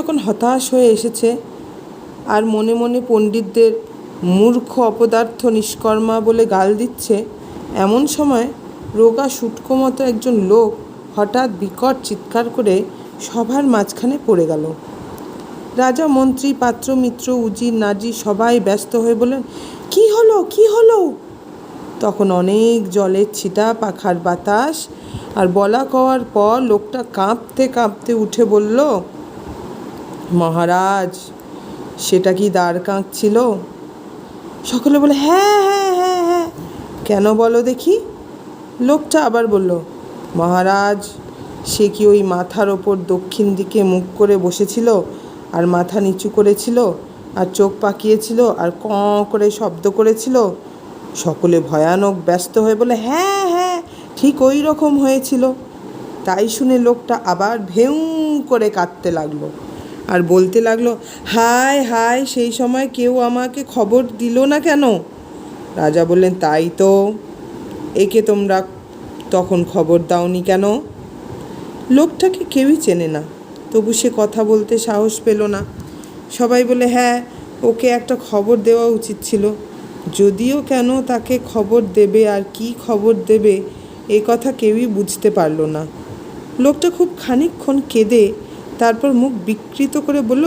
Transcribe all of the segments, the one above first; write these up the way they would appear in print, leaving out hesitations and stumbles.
যখন হতাশ হয়ে এসেছে আর মনে মনে পণ্ডিতদের মূর্খ অপদার্থ নিষ্কর্মা বলে গাল দিচ্ছে, এমন সময় রোগা শুটকো মতো একজন লোক হঠাৎ বিকট চিৎকার করে সভার মাঝখানে পড়ে গেল। রাজা, মন্ত্রী, পাত্র, মিত্র, উজির, নাজি সবাই ব্যস্ত হয়ে বললেন, কি হলো, কি হলো? তখন অনেক জলের ছিটা, পাখার বাতাস আর বলা কওয়ার পর লোকটা কাঁপতে কাঁপতে উঠে বলল, মহারাজ, সেটা কি দ্বারকাক ছিল? সকলে বলে, হ্যাঁ হ্যাঁ হ্যাঁ হ্যাঁ। কেন বলো দেখি? লোকটা আবার বলল, মহারাজ, সে কি ওই মাথার ওপর দক্ষিণ দিকে মুখ করে বসেছিল আর মাথা নিচু করেছিল আর চোখ পাকিয়েছিল আর ক করে শব্দ করেছিল? সকলে ভয়ানক ব্যস্ত হয়ে বলে, হ্যাঁ হ্যাঁ, ঠিক ওই রকম হয়েছিল। তাই শুনে লোকটা আবার ভেউ করে কাঁদতে লাগলো আর বলতে লাগলো, হায় হায়, সেই সময় কেউ আমাকে খবর দিল না কেন? রাজা বললেন, তাই তো, একে তোমরা তখন খবর দাওনি কেন? লোকটাকে কেউই চেনে না, তবু সে কথা বলতে সাহস পেল না। সবাই বলে, হ্যাঁ, ওকে একটা খবর দেওয়া উচিত ছিল। যদিও কেন তাকে খবর দেবে আর কি খবর দেবে, এ কথা কেউই বুঝতে পারল না। লোকটা খুব খানিকক্ষণ কেঁদে তারপর মুখ বিকৃত করে বলল,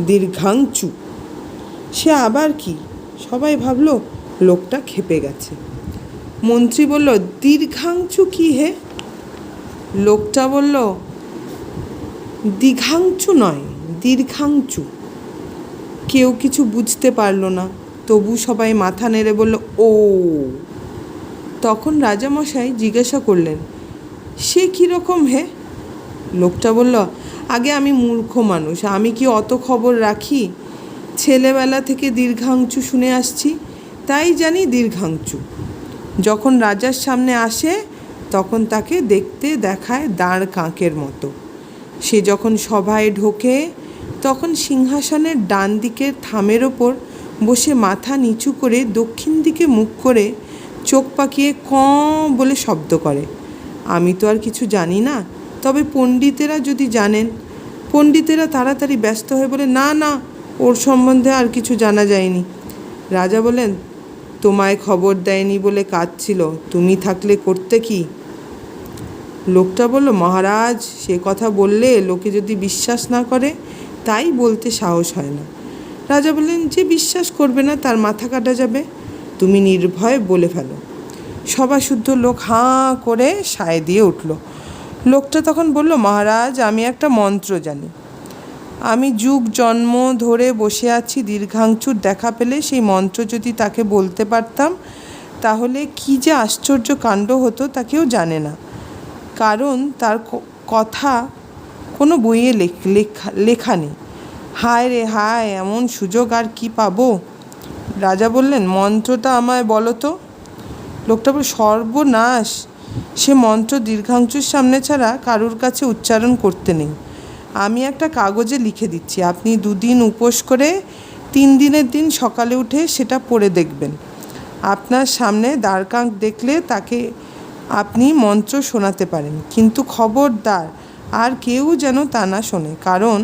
দীর্ঘাংচু। সে আবার কি? সবাই ভাবল লোকটা ক্ষেপে গেছে। মন্ত্রী বলল, দীর্ঘাংচু কি হে? লোকটা বলল, দীঘাংচু নয়, দীর্ঘাংচু। কেউ কিছু বুঝতে পারল না, তবু সবাই মাথা নেড়ে বলল, ও। তখন রাজামশাই জিজ্ঞাসা করলেন, সে কীরকম হে? লোকটা বলল, আগে আমি মূর্খ মানুষ, আমি কি অত খবর রাখি? ছেলেবেলা থেকে দীর্ঘাংচু শুনে আসছি, তাই জানি দীর্ঘাংচু। যখন রাজার সামনে আসে তখন তাকে দেখতে দেখায় দাঁড় কাকের মতো। সে যখন সভায় ঢোকে তখন সিংহাসনের ডান দিকের থামের ওপর বসে মাথা নিচু করে দক্ষিণ দিকে মুখ করে চোখ পাকিয়ে ক বলে শব্দ করে। আমি তো আর কিছু জানি না, তবে পণ্ডিতেরা যদি জানেন। পণ্ডিতেরা তাড়াতাড়ি ব্যস্ত হয়ে বলে, না না, ওর সম্বন্ধে আর কিছু জানা যায়নি। রাজা বলেন, তোমায় খবর দেয়নি বলে কাঁদছিল, তুমি থাকলে করতে কি? লোকটা বলল, মহারাজ, সে কথা বললে লোকে যদি বিশ্বাস না করে, তাই বলতে সাহস হয় না। রাজা বললেন, যে বিশ্বাস করবে না তার মাথা কাটা যাবে, তুমি নির্ভয়ে বলে ফেলো। সভা শুদ্ধ লোক হাঁ করে সায় দিয়ে উঠল। লোকটা তখন বলল, মহারাজ, আমি একটা মন্ত্র জানি। আমি যুগ জন্ম ধরে বসে আছি, দীর্ঘাংচুর দেখা পেলে সেই মন্ত্র যদি তাকে বলতে পারতাম তাহলে কি যে আশ্চর্য কাণ্ড হতো তা কেউ জানে না, কারণ তার কথা কোনো বইয়ে লেখা নেই। হায় রে হায়, এমন সুযোগ আর কি পাবো? রাজা বললেন, মন্ত্রটা আমায় বলো তো। লোকটা বলল, সর্বনাশ, সে মন্ত্র দীর্ঘাংচুর সামনে ছাড়া কারুর কাছে উচ্চারণ করতে নেই। আমি একটা কাগজে লিখে দিচ্ছি, আপনি 2 দিন উপোস করে 3 দিনের দিন সকালে উঠে সেটা পড়ে দেখবেন। আপনার সামনে দ্বারকাক দেখলে তাকে আপনি মন্ত্র শোনাতে পারেন, কিন্তু খবরদার আর কেউ যেন তা না শোনে, কারণ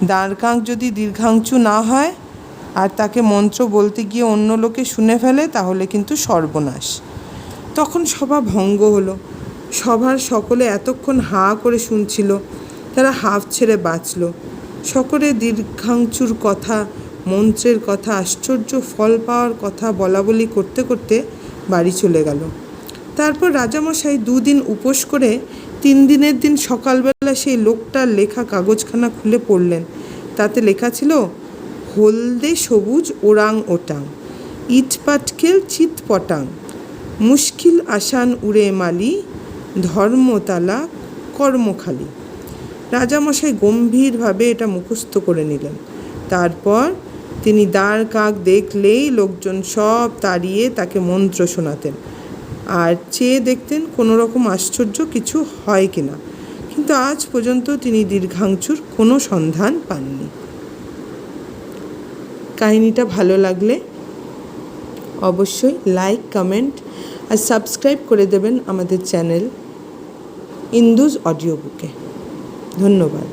দ্বারকাক যদি দীর্ঘাংচু না হয় আর তাকে মন্ত্র বলতে গিয়ে অন্য লোকে শুনে ফেলে তাহলে কিন্তু সর্বনাশ। তখন সভা ভঙ্গ হলো। সভার সকলে এতক্ষণ হাঁ করে শুনছিল, তারা হাঁফ ছেড়ে বাঁচল। সকলে দীর্ঘাংচুর কথা, মন্ত্রের কথা, আশ্চর্য ফল পাওয়ার কথা বলা বলি করতে করতে বাড়ি চলে গেল। তারপর রাজামশাই 2 দিন উপোস করে 3 দিনের দিন সকালবেলা সেই লোকটার লেখা কাগজখানা খুলে পড়লেন। তাতে লেখা ছিল, হলদে সবুজ ওরাং ওটাং, ইটপাটকেল চিৎপটাং, মুশকিল আসান উড়ে মালি, ধর্মতালা কর্মখালি। রাজামশাই গম্ভীরভাবে এটা মুখস্থ করে নিলেন। তারপর তিনি দ্বারকাক দেখলেই লোকজন সব তাড়িয়ে তাকে মন্ত্র শোনাতেন আর চেয়ে দেখতেন কোনো রকম আশ্চর্য কিছু হয় কিনা, কিন্তু আজ পর্যন্ত তিনি দীর্ঘাংচুর কোনো সন্ধান পাননি। কাহিনীটা ভালো লাগলে অবশ্যই লাইক, কমেন্ট আর সাবস্ক্রাইব করে দেবেন আমাদের চ্যানেল ইন্দুজ অডিও বুকে। ধন্যবাদ।